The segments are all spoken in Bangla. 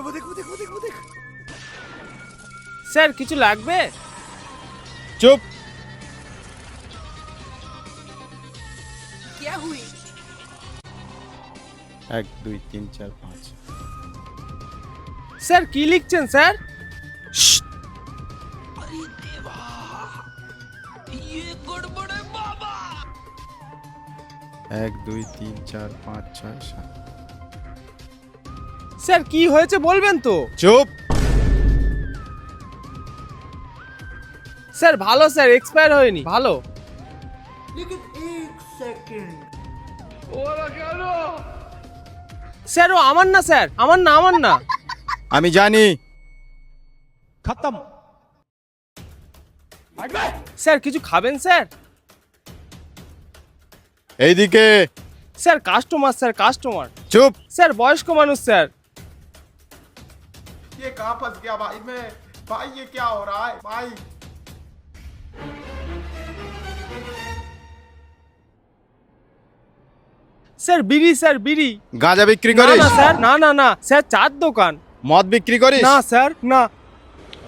वो देख वो देख वो देख वो देख। স্যার কিছু লাগবে? চুপ। क्या हुई? 1 2 3 4 5। স্যার কি লিখছেন স্যার? अरे देवा, ये गड़बड़ है बाबा। 1 2 3 4 5 6 7। স্যার কি হয়েছে বলবেন তো? চুপ। স্যার ভালো স্যার, এক্সপায়ার হয়নি, ভালো। लेकिन एक सेकंड। স্যার ও আমার না স্যার, আমার না আমার না। আমি জানি। खत्म। স্যার কিছু খাবেন স্যার? এইদিকে। Sir customer sir, customer. চুপ। স্যার বয়স্ক মানুষ স্যার। ये कहाँ फंस गया भाई मैं। भाई ये क्या हो रहा है भाई। স্যার বিড়ি স্যার, বিড়ি। গাঁজা বিক্রি না করিস? না স্যার, না না না স্যার, চার দোকান। মদ বিক্রি করিস? না স্যার, না।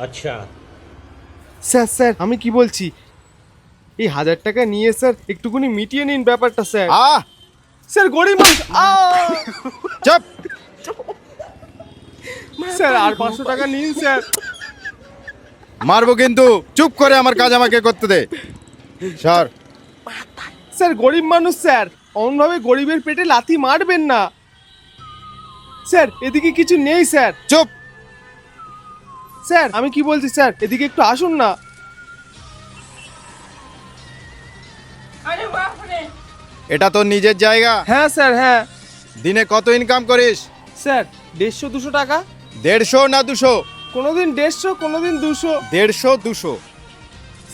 अच्छा। স্যার স্যার আমি কি বলছি, এই 1000 টাকা নিয়ে স্যার একটুখানি মিটিয়ে নিন ব্যাপারটা স্যার। আহ! স্যার গরিব মানুষ। চুপ। স্যার আর 500 টাকা নিন স্যার। মারবো কিন্তু। চুপ করে আমার কাজ আমাকে করতে দে। সর। স্যার গরিব মানুষ স্যার, অমনভাবে গরিবের পেটে লাথি মারবেন না স্যার। এদিকে কিছু নেই স্যার। চুপ। স্যার আমি কি বলছি স্যার, এদিকে একটু আসুন না। এটা তোর নিজের জায়গা? হ্যাঁ স্যার, হ্যাঁ। দিনে কত ইনকাম করিস? স্যার 150-200 টাকা। 150 না 200? কোনোদিন 150, কোনোদিন 200। 150 200।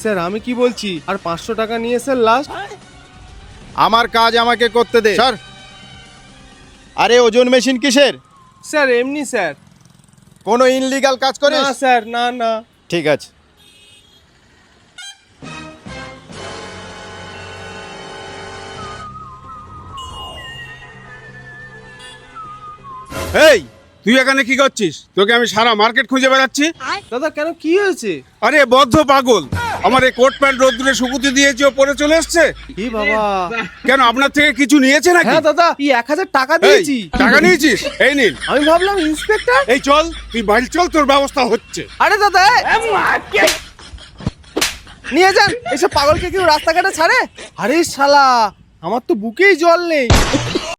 স্যার আমি কি বলছি, আর 500 টাকা নিয়ে স্যার লাস্ট। আমার কাজ আমাকে করতে দে। সর। আরে ওজন মেশিন কিসের? স্যার এমনি স্যার। কোনো ইনলিগাল কাজ করিস? না স্যার, না না। ঠিক আছে। এই তুই এখানে কি করছিস? তোকে আমি সারা মার্কেট খুঁজে বেড়াচ্ছি। দাদা কেন, কি হয়েছে? আরে বদ্ধ পাগল, আমার এই কোট প্যান্ট রোদ্দুরে শুকুতে দিয়েছি, ও পরে চলে এসছে। কি বাবা? কেন আপনার থেকে কিছু নিয়েছে নাকি? হ্যাঁ দাদা, এই 1000 টাকা এই, দিয়েছি। টাকা নিয়েছিস? এই নিন। আমি ভাবলাম ইন্সপেক্টর। এই চল, তুই বাড়ি চল, তোর ব্যবস্থা হচ্ছে। আরে দাদা নিয়ে যান, এসব পাগলকে কেউ রাস্তাঘাটে ছাড়ে? আরে শালা, আমার তো বুকেই জল নেই।